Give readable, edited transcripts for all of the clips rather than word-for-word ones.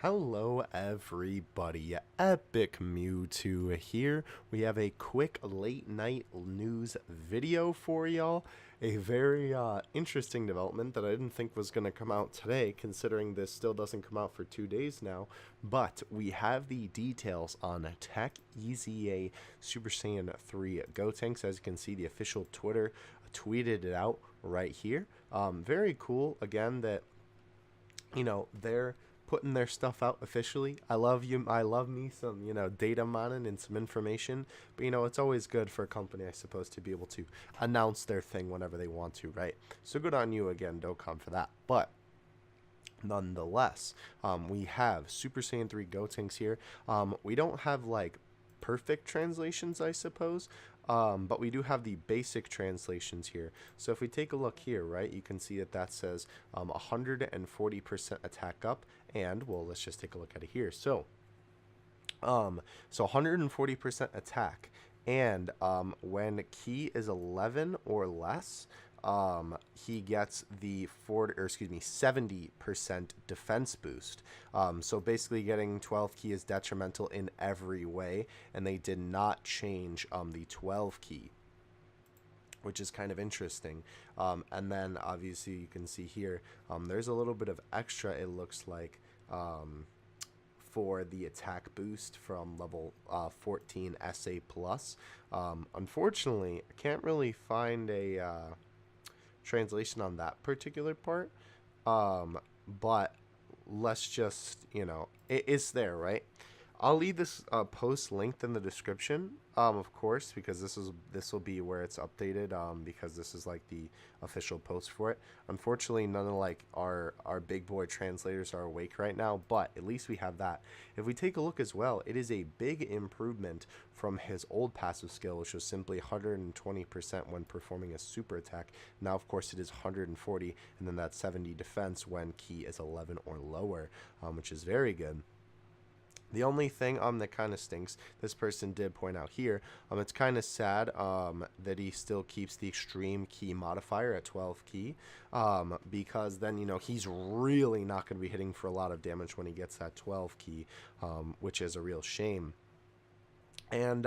Hello everybody, Epic Mewtwo here. We have a quick late night news video for y'all. A very interesting development that I didn't think was going to come out today, considering this still doesn't come out for 2 days now. But we have the details on TEQ EZA Super Saiyan 3 GOTENKS. As you can see, the official Twitter tweeted it out right here. Very cool, again, that they're putting their stuff out officially. I love me some, data mining and some information. But it's always good for a company, I suppose, to be able to announce their thing whenever they want to, right? So good on you again, Dokkan, for that. But nonetheless, we have Super Saiyan 3 Gotenks here. We don't have like perfect translations, I suppose. But we do have the basic translations here. So if we take a look here, right, you can see that says 140% attack up, and well, let's just take a look at it here. So 140% attack, and when key is 11 or less, he gets the 70% defense boost. So basically getting 12 key is detrimental in every way, and they did not change the 12 key, which is kind of interesting. And then obviously you can see here, there's a little bit of extra, it looks like, for the attack boost from level 14 SA plus. Unfortunately, I can't really find a translation on that particular part, but let's just, it is there, right? I'll leave this post linked in the description, of course, because this will be where it's updated, because this is like the official post for it. Unfortunately, none of like our big boy translators are awake right now, but at least we have that. If we take a look as well, it is a big improvement from his old passive skill, which was simply 120% when performing a super attack. Now, of course, it is 140, and then that 70 defense when key is 11 or lower, which is very good. The only thing that kind of stinks, this person did point out here, it's kind of sad that he still keeps the extreme key modifier at 12 key, because then, he's really not going to be hitting for a lot of damage when he gets that 12 key, which is a real shame. And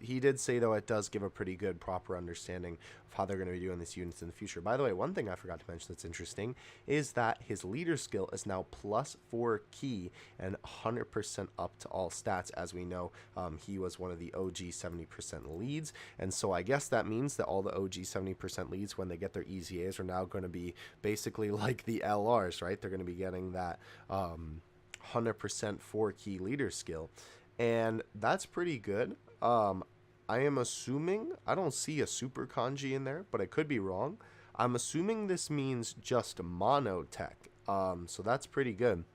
he did say, though, it does give a pretty good proper understanding of how they're going to be doing these units in the future. By the way, one thing I forgot to mention that's interesting is that his leader skill is now +4 key and 100% up to all stats. As we know, he was one of the OG 70% leads, and so I guess that means that all the OG 70% leads, when they get their EZAs, are now going to be basically like the LRs, right? They're going to be getting that 100% 4 key leader skill. And that's pretty good. I am assuming, I don't see a super kanji in there, but I could be wrong. I'm assuming this means just mono tech. So that's pretty good,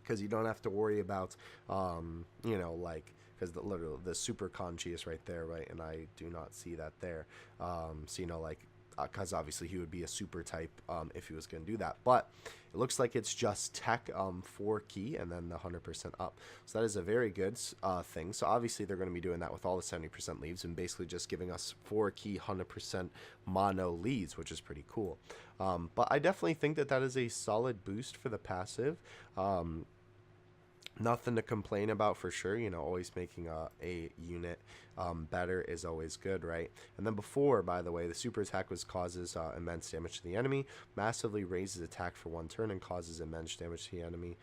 because you don't have to worry about, like, because literally the super kanji is right there, right? And I do not see that there. So, like, because obviously he would be a super type if he was going to do that. But it looks like it's just tech 4 key and then the 100% up. So that is a very good thing. So obviously they're going to be doing that with all the 70% leads and basically just giving us 4 key 100% mono leads, which is pretty cool. But I definitely think that is a solid boost for the passive. Nothing to complain about for sure. Always making a unit better is always good, right? And then before, by the way, the super attack causes immense damage to the enemy, massively raises attack for 1 turn, and causes immense damage to the enemy.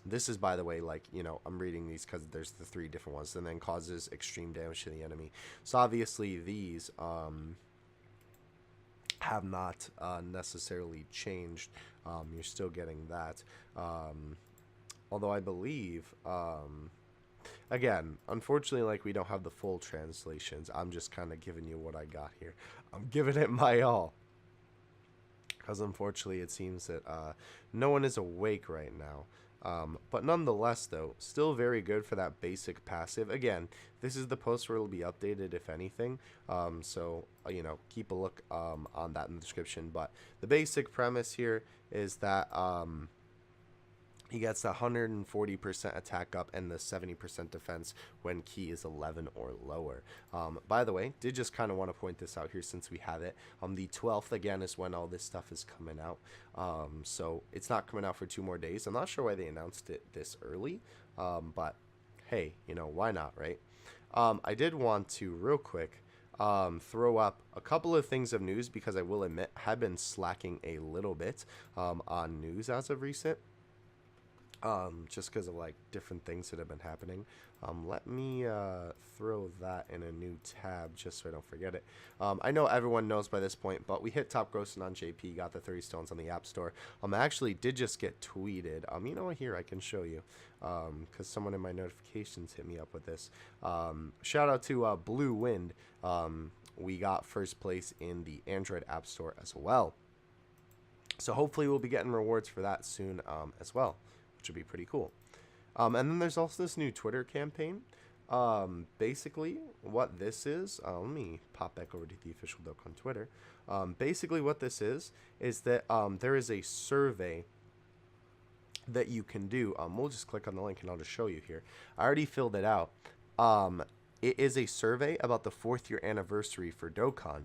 This is, by the way, like, I'm reading these because there's the 3 different ones, and then causes extreme damage to the enemy. So obviously these have not necessarily changed. You're still getting that. Although I believe, again, unfortunately, like, we don't have the full translations. I'm just kind of giving you what I got here. I'm giving it my all, because unfortunately it seems that no one is awake right now. But nonetheless, though, still very good for that basic passive. Again, this is the post where it'll be updated, if anything. So, keep a look on that in the description. But the basic premise here is that He gets the 140% attack up and the 70% defense when key is 11 or lower. By the way, did just kind of want to point this out here since we have it. The 12th, again, is when all this stuff is coming out. So it's not coming out for 2 more days. I'm not sure why they announced it this early, but hey, you know, why not, right? I did want to, real quick, throw up a couple of things of news because I will admit, have been slacking a little bit on news as of recent. Just because of like different things that have been happening. Let me throw that in a new tab just so I don't forget it. I know everyone knows by this point, but we hit top grossing on JP, got the 30 stones on the App Store. I actually did just get tweeted. You know what, here I can show you because someone in my notifications hit me up with this. Shout out to Blue Wind. We got first place in the Android App Store as well. So hopefully we'll be getting rewards for that soon as well, which would be pretty cool. And then there's also this new Twitter campaign. Basically, what this is, let me pop back over to the official Dokkan Twitter. Basically, what this is that there is a survey that you can do. We'll just click on the link and I'll just show you here. I already filled it out. It is a survey about the 4th year anniversary for Dokkan.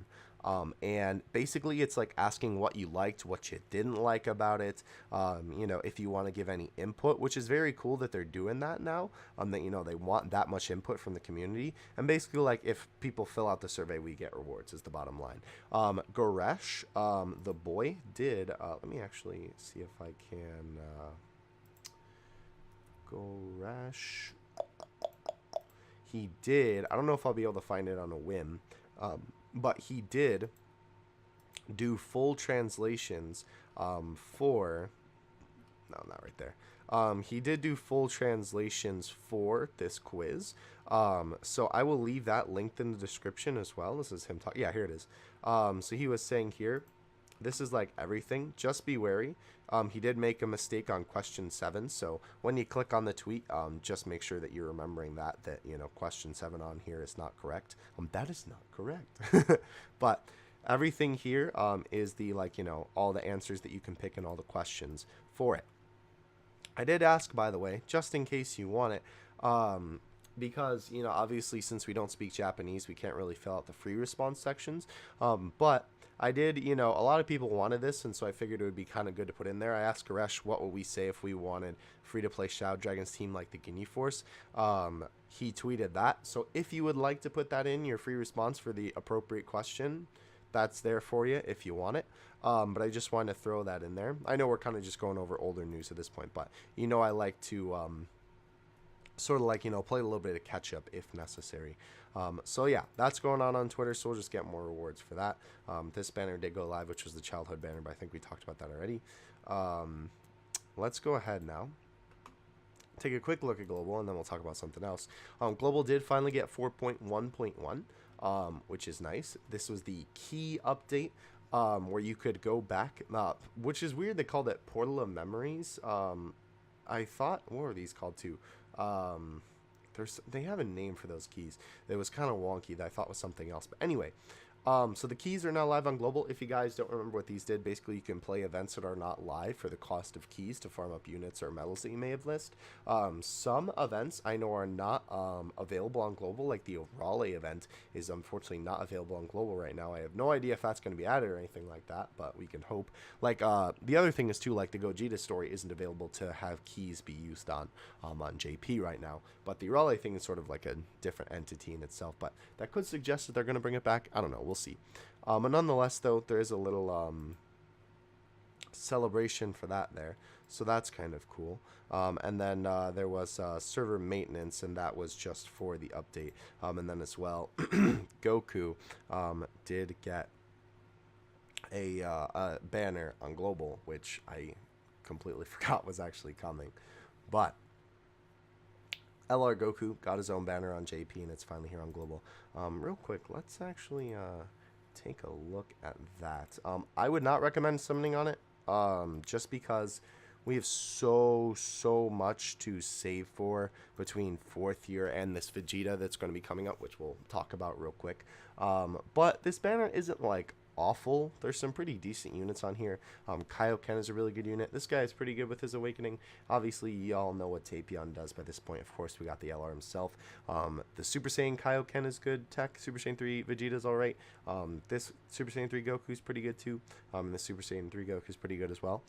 And basically it's like asking what you liked, what you didn't like about it, you know, if you want to give any input, which is very cool that they're doing that now, that, you know, they want that much input from the community. And basically, like, if people fill out the survey, we get rewards is the bottom line. Goresh, the boy, did, let me actually see if I can, Goresh, he did, I don't know if I'll be able to find it on a whim, but he did do full translations for, no, not right there. He did do full translations for this quiz. So I will leave that linked in the description as well. This is him talking. Yeah, here it is. So he was saying here, this is like everything. Just be wary. He did make a mistake on question 7. So when you click on the tweet, just make sure that you're remembering that, you know, question 7 on here is not correct. That is not correct. But everything here is the, like, you know, all the answers that you can pick and all the questions for it. I did ask, by the way, just in case you want it, because, you know, obviously since we don't speak Japanese, we can't really fill out the free response sections. But I did, you know, a lot of people wanted this, and so I figured it would be kind of good to put in there. I asked Goresh what would we say if we wanted free-to-play Shadow Dragons team like the Guinea Force. He tweeted that. So if you would like to put that in your free response for the appropriate question, that's there for you if you want it. But I just wanted to throw that in there. I know we're kind of just going over older news at this point, but, you know, I like to sort of, like, you know, play a little bit of catch up if necessary. So yeah, that's going on Twitter, so we'll just get more rewards for that. This banner did go live, which was the childhood banner, but I think we talked about that already. Let's go ahead now, take a quick look at Global, and then we'll talk about something else. Global did finally get 4.1.1, which is nice. This was the key update, where you could go back, which is weird. They called it Portal of Memories. I thought, what were these called too? They have a name for those keys. It was kind of wonky that I thought was something else. But anyway, so the keys are now live on Global. If you guys don't remember what these did, basically you can play events that are not live for the cost of keys to farm up units or medals that you may have listed. Some events I know are not available on Global, like the Raleigh event is unfortunately not available on Global right now. I have no idea if that's going to be added or anything like that, but we can hope. Like, the other thing is too, like the Gogeta story isn't available to have keys be used on JP right now, but the Raleigh thing is sort of like a different entity in itself, but that could suggest that they're going to bring it back. I don't know, we'll see. But nonetheless, though, there is a little celebration for that there, so that's kind of cool. And then there was server maintenance, and that was just for the update. And then as well, Goku did get a banner on Global, which I completely forgot was actually coming. But LR Goku got his own banner on JP, and it's finally here on Global. Real quick, let's actually take a look at that. I would not recommend summoning on it, just because we have so much to save for between 4th year and this Vegeta that's going to be coming up, which we'll talk about real quick. But this banner isn't like awful. There's some pretty decent units on here. Kaioken is a really good unit. This guy is pretty good with his awakening. Obviously, y'all know what Tapion does by this point. Of course, we got the LR himself. The Super Saiyan Kaioken is good tech. Super Saiyan 3 Vegeta's alright. This Super Saiyan 3 Goku is pretty good too. And the Super Saiyan 3 Goku is pretty good as well.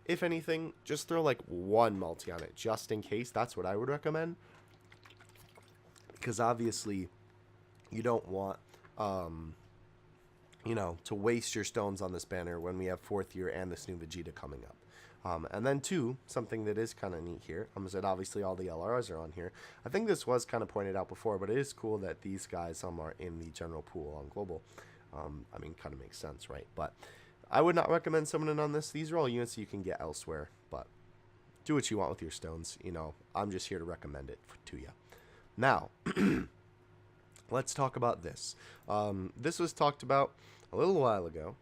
If anything, just throw like one multi on it, just in case. That's what I would recommend. Because obviously, you don't want, you know, to waste your stones on this banner when we have 4th year and this new Vegeta coming up. And then 2, something that is kind of neat here, is that obviously all the LRs are on here. I think this was kind of pointed out before, but it is cool that these guys are in the general pool on Global. I mean, kind of makes sense, right? But I would not recommend summoning on this. These are all units you can get elsewhere, but do what you want with your stones. You know, I'm just here to recommend it to you. Now, let's talk about this. This was talked about a little while ago.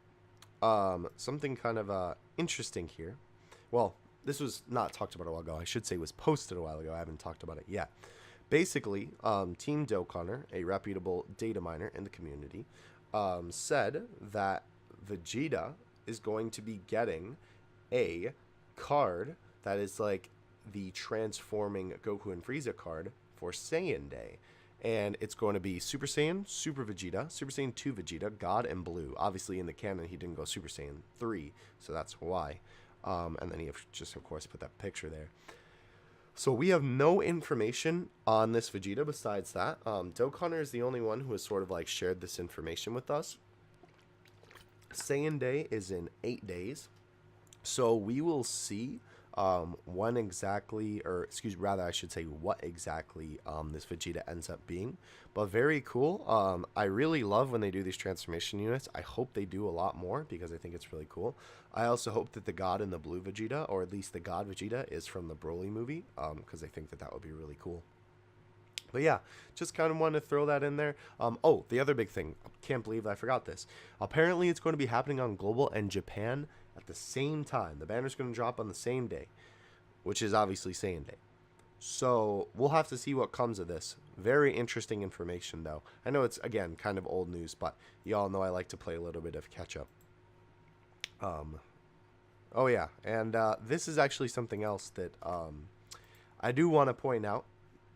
Something kind of interesting here. Well, this was not talked about a while ago. I should say it was posted a while ago. I haven't talked about it yet. Basically, Team Dokkan, a reputable data miner in the community, said that Vegeta is going to be getting a card that is like the transforming Goku and Frieza card for Saiyan Day. And it's going to be Super Saiyan, Super Vegeta, Super Saiyan 2 Vegeta, God, and Blue. Obviously, in the canon, he didn't go Super Saiyan 3, so that's why. And then he just, of course, put that picture there. So we have no information on this Vegeta besides that. Dokkan is the only one who has sort of like shared this information with us. Saiyan Day is in 8 days. So we will see when exactly, or excuse me, rather I should say what exactly this Vegeta ends up being. But very cool. I really love when they do these transformation units. I hope they do a lot more because I think it's really cool. I also hope that the God and the Blue Vegeta, or at least the God Vegeta, is from the Broly movie because I think that that would be really cool. But yeah, just kind of wanted to throw that in there. Oh, the other big thing. Can't believe I forgot this. Apparently, it's going to be happening on Global and Japan at the same time. The banner's going to drop on the same day, which is obviously Saiyan Day. So we'll have to see what comes of this. Very interesting information, though. I know it's, again, kind of old news, but y'all know I like to play a little bit of catch-up. Oh, yeah, and this is actually something else that I do want to point out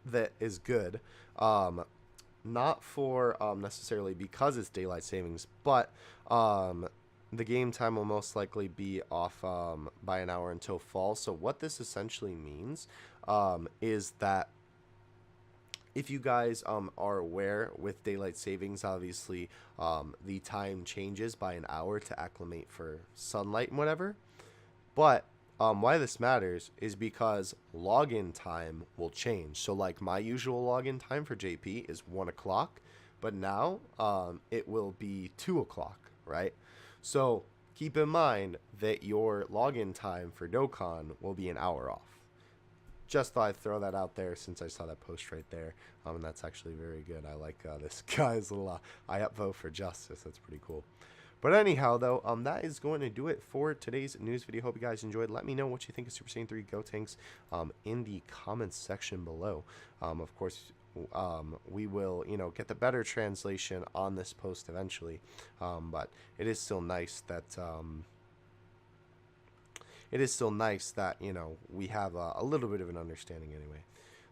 that is good. Not for necessarily because it's daylight savings, but the game time will most likely be off by an hour until fall. So what this essentially means is that if you guys are aware, with daylight savings, obviously the time changes by an hour to acclimate for sunlight and whatever. But why this matters is because login time will change. So like my usual login time for JP is 1 o'clock, but now it will be 2 o'clock, right? So keep in mind that your login time for Dokkan will be an hour off. Just thought I'd throw that out there since I saw that post right there. And that's actually very good. I like this guy's little I upvote for justice. That's pretty cool. But anyhow, though, that is going to do it for today's news video. Hope you guys enjoyed. Let me know what you think of Super Saiyan 3 GOTENKS in the comments section below. Of course, we will, get the better translation on this post eventually. But it is still nice that we have a little bit of an understanding anyway.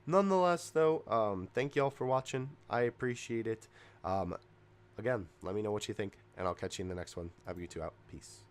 Nonetheless, though, thank y'all for watching. I appreciate it. Again, let me know what you think, and I'll catch you in the next one. Have you two out. Peace.